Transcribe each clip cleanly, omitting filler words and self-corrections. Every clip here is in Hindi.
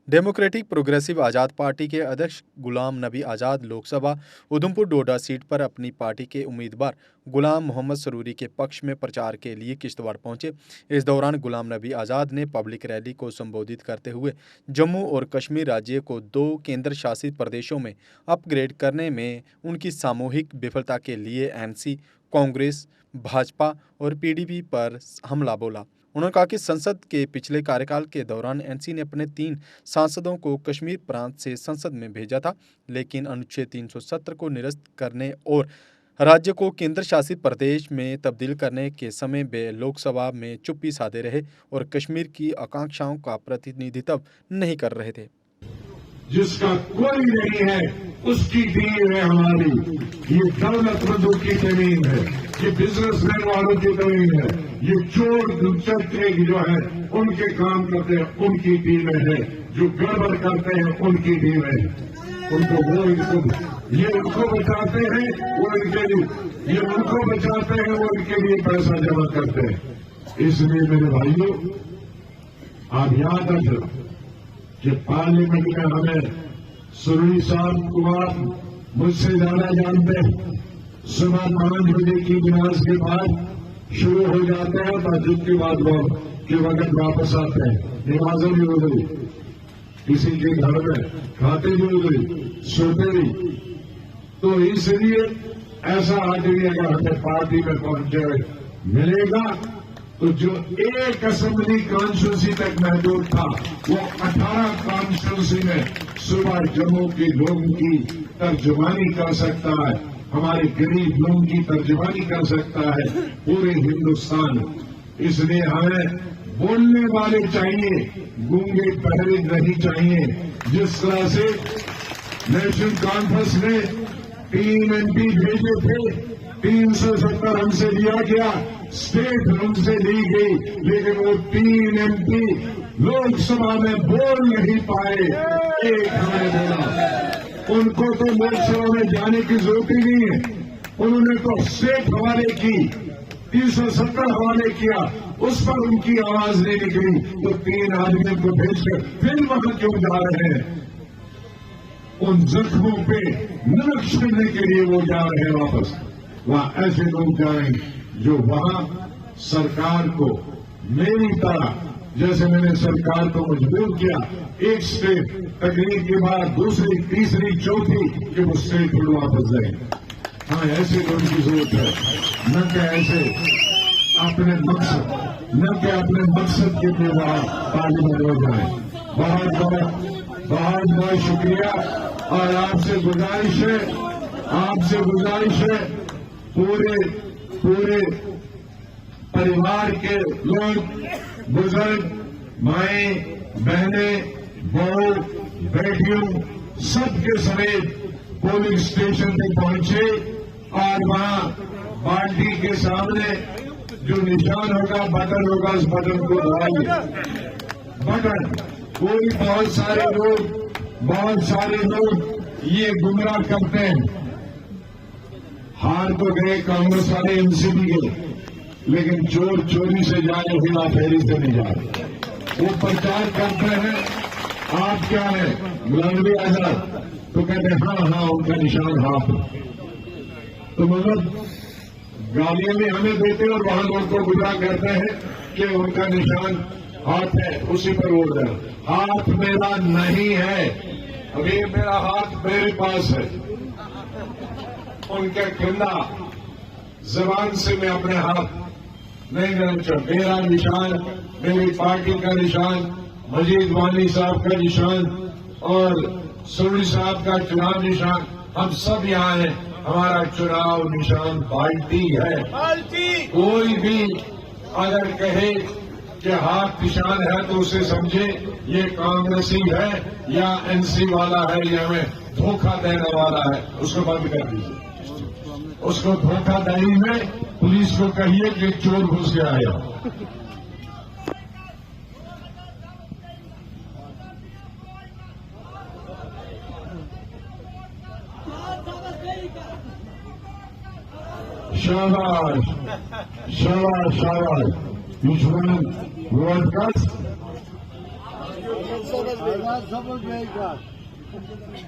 डेमोक्रेटिक प्रोग्रेसिव आज़ाद पार्टी के अध्यक्ष गुलाम नबी आज़ाद लोकसभा उधमपुर डोडा सीट पर अपनी पार्टी के उम्मीदवार गुलाम मोहम्मद सरूरी के पक्ष में प्रचार के लिए किश्तवाड़ पहुंचे। इस दौरान गुलाम नबी आज़ाद ने पब्लिक रैली को संबोधित करते हुए जम्मू और कश्मीर राज्य को 2 केंद्र शासित प्रदेशों में अपग्रेड करने में उनकी सामूहिक विफलता के लिए एनसी, कांग्रेस, भाजपा और पीडीपी पर हमला बोला। उन्होंने कहा कि संसद के पिछले कार्यकाल के दौरान एनसी ने अपने 3 सांसदों को कश्मीर प्रांत से संसद में भेजा था, लेकिन अनुच्छेद 370 को निरस्त करने और राज्य को केंद्र शासित प्रदेश में तब्दील करने के समय वे लोकसभा में चुप्पी साधे रहे और कश्मीर की आकांक्षाओं का प्रतिनिधित्व नहीं कर रहे थे। जिसका कोई नहीं है उसकी टीम है हमारी। ये दौलतमंदों की जमीन है, ये बिजनेसमैन वालों की जमीन है, ये चोर चक्के जो है उनके काम करते हैं उनकी टीमें है, जो गड़बड़ करते हैं उनकी टीम है। ये उनको बचाते हैं, वो इनके लिए, ये उनको बचाते हैं, वो इनके लिए पैसा जमा करते हैं। इसलिए मेरे भाइयों, आप याद रखना कि पार्लियामेंट में हमें सरूरी साहब कुमार मुझसे ज्यादा जानते हैं। सुबह 5 बजे की नमाज के बाद शुरू हो जाते हैं, तहज्जुद के बाद वो के वक्त वापस आते हैं। नमाजें भी हो गई, किसी के घर में खाते भी हो गई, सोते भी। तो इसलिए ऐसा आदमी अगर हमें पार्टी में पहुंचे मिलेगा तो जो एक असेंबली कॉन्स्टिट्यूंसी तक महदूद था, वो 18 कॉन्स्टिट्यूंसी में सुबह जम्मू के लोगों की तर्जुमानी कर सकता है, हमारे गरीब लोगों की तर्जुमानी कर सकता है, पूरे हिंदुस्तान। इसलिए हमें बोलने वाले चाहिए, गूंगे बहरे नहीं चाहिए। जिस तरह से नेशनल कॉन्फ्रेंस ने 3 MP भेजे थे, 370 हमसे लिया गया, स्टेट हमसे ली गई, लेकिन वो 3 MP लोकसभा में बोल नहीं पाए। एक हमें बोला, उनको तो लोकसभा में जाने की जरूरत ही नहीं है, उन्होंने तो स्टेट हवाले की, 370 हवाले किया, उस पर उनकी आवाज नहीं निकली। तो 3 आदमियों को भेजकर फिर वहां क्यों जा रहे हैं? उन जख्मों पे नमक छिड़कने के लिए वो जा रहे हैं वापस। वहां ऐसे लोग जाएंगे जो वहां सरकार को मेरी तरह, जैसे मैंने सरकार को मजबूर किया, एक स्टेट तकलीफ के बाद दूसरी, तीसरी, चौथी कि वो स्टेट पर वापस जाएंगे। हाँ, ऐसे लोगों की जरूरत है, न कि ऐसे अपने मकसद, न कि अपने मकसद के लिए वहां पार्लियामेंट हो जाए। बहुत बहुत शुक्रिया। और आपसे गुजारिश है पूरे परिवार के लोग, बुजुर्ग, माए, बहने, बहू, बेटियों, सबके समेत पोलिंग स्टेशन पे पहुंचे और वहां पार्टी के सामने जो निशान होगा, बटन होगा, उस बटन को दबाइए। बटन कोई बहुत सारे लोग ये गुमराह करते हैं। हार तो गए कांग्रेस वाले, एनसीपी गए, लेकिन चोर चोरी से जाए, हिला फेरी से नहीं जा रहे। वो प्रचार करते हैं आप क्या है, गुलाम नबी आजाद, तो कहते हैं हाँ उनका निशान हाथ। तो मतलब गालियां भी हमें देते और वहां लोगों को गुमराह करते हैं कि उनका निशान हाथ है, उसी पर वोट देना। हाथ मेरा नहीं है, अभी मेरा हाथ मेरे पास है, उनके खिंदा जबान से मैं अपने हाथ नहीं देना चाहता। मेरा निशान, मेरी पार्टी का निशान, मजीद वानी साहब का निशान और सरूरी साहब का चुनाव निशान, हम सब यहाँ हैं। हमारा चुनाव निशान पार्टी है। कोई भी अगर कहे कि हाथ निशान है तो उसे समझे ये कांग्रेसी है या एनसी वाला है या हमें धोखा देने वाला है, उसको बंद कर दीजिए। उसको धोखाधड़ी में पुलिस को कहिए कि चोर घुस गया है। शाबाश शाबाश शाबाश, which one was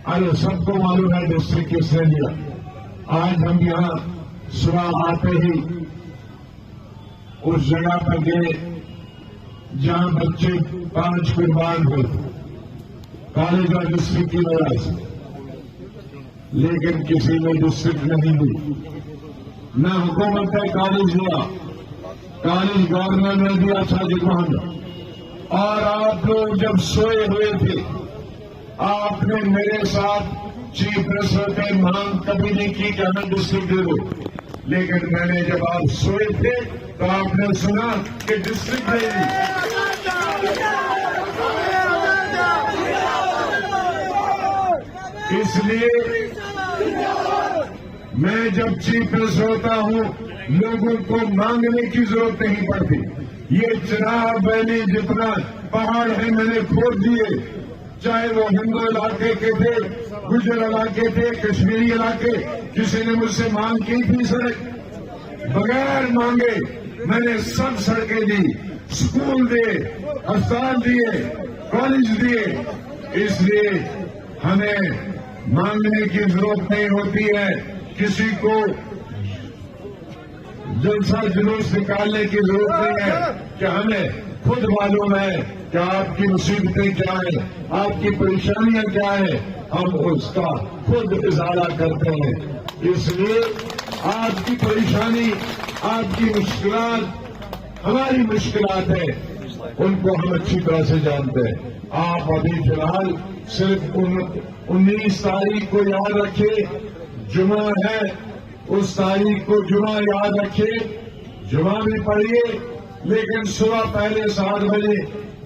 अरे सबको मालूम है डिस्ट्रिक्ट किसने लिया। आज हम यहाँ सुबह आते ही उस जगह पर गए जहाँ बच्चे 5 कुर्बान हुए कॉलेज और डिस्ट्रिक्ट की वजह से, लेकिन किसी ने डिस्ट्रिक्ट नहीं दी, न हुकूमत ने कॉलेज दिया, कॉलेज गवर्नर ने दिया शाहजहां। और आप लोग जब सोए हुए थे, आपने मेरे साथ चीफ मिनिस्टर पे मांग कभी नहीं की कि हमें डिस्ट्रिक्ट दे दो, लेकिन मैंने जब आप सोए थे तो आपने सुना कि डिस्ट्रिक्ट दे दी। इसलिए मैं जब चीफ मिनिस्टर होता हूं, लोगों को मांगने की जरूरत नहीं पड़ती। ये चिनाब वैली जितना पहाड़ है मैंने खोद दिए, चाहे वो हिंदू इलाके के थे, गुजर इलाके थे, कश्मीरी इलाके। किसी ने मुझसे मांग की थी सड़क, बगैर मांगे मैंने सब सड़कें दी, स्कूल दिए, अस्पताल दिए, कॉलेज दिए। इसलिए हमें मांगने की जरूरत नहीं होती है, किसी को जलसा जुलूस निकालने की जरूरत नहीं है कि हमें खुद मालूम है कि आपकी मुसीबतें क्या है, आपकी परेशानियां क्या है, हम उसका खुद इजारा करते हैं। इसलिए आपकी परेशानी, आपकी मुश्किलात हमारी मुश्किलात है, उनको हम अच्छी तरह से जानते हैं। आप अभी फिलहाल सिर्फ 19 तारीख को याद रखिए, जुमा है, उस तारीख को जुमा याद रखिए, जुमा भी पढ़िए, लेकिन सुबह पहले 7 बजे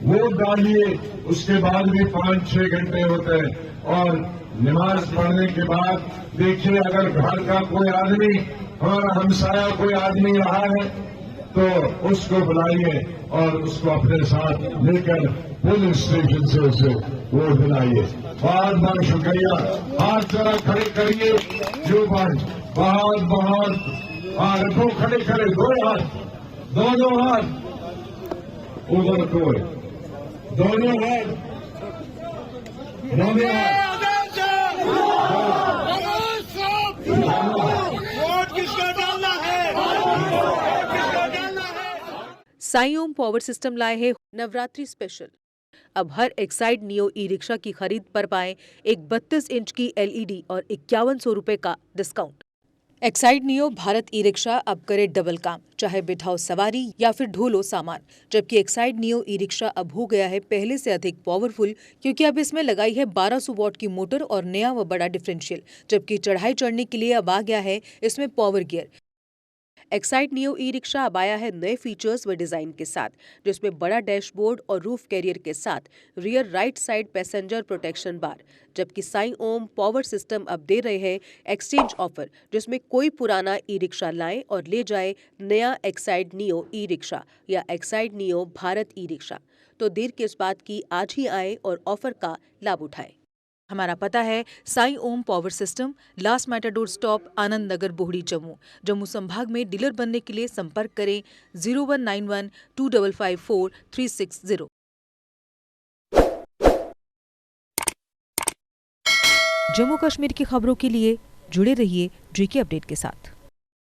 वोट डालिए। उसके बाद भी 5-6 घंटे होते हैं, और नमाज पढ़ने के बाद देखिए अगर घर का कोई आदमी, हमारा हमसाया कोई आदमी रहा है तो उसको बुलाइए और उसको अपने साथ लेकर पुलिस स्टेशन से उसे वोट दिलाइए। बहुत बहुत शुक्रिया। हाथ जरा खड़े करिए, जो बात बहुत बहुत रखो, खड़े खड़े, दो हाथ, दोनों हाथ ऊपर को, दोनों हाथ, दोनों हाथ। साई ओम पावर सिस्टम लाए हैं नवरात्रि स्पेशल। अब हर एक्साइड नियो ई रिक्शा की खरीद पर पाएं एक 32 इंच की LED और 5100 रुपए का discount. Exide neo Bharat e rickshaw अब करे डबल काम, चाहे बिठाओ सवारी या फिर ढोलो सामान। जबकि एक्साइड नियो ई रिक्शा अब हो गया है पहले से अधिक पावरफुल, क्योंकि अब इसमें लगाई है 1200 वॉट की मोटर और नया व बड़ा डिफरेंशियल। जबकि चढ़ाई चढ़ने के लिए अब आ गया है इसमें power gear. Exide neo e rickshaw अब आया है नए फीचर्स व डिजाइन के साथ, जिसमें बड़ा डैशबोर्ड और रूफ कैरियर के साथ rear right side passenger protection bar. जबकि साई ओम पावर सिस्टम अब दे रहे हैं एक्सचेंज ऑफर, जिसमें कोई पुराना ई रिक्शा लाए और ले जाए नया एक्साइड नियो ई रिक्शा या Exide neo Bharat e rickshaw. तो देर किस बात की, आज ही आए और ऑफर का लाभ उठाए। हमारा पता है Sai Om power system, last matador stop, Anand Nagar, Bohri, Jammu. Jammu संभाग में डीलर बनने के लिए संपर्क करें 0191 2554 360। जम्मू कश्मीर की खबरों के लिए जुड़े रहिए JK अपडेट के साथ।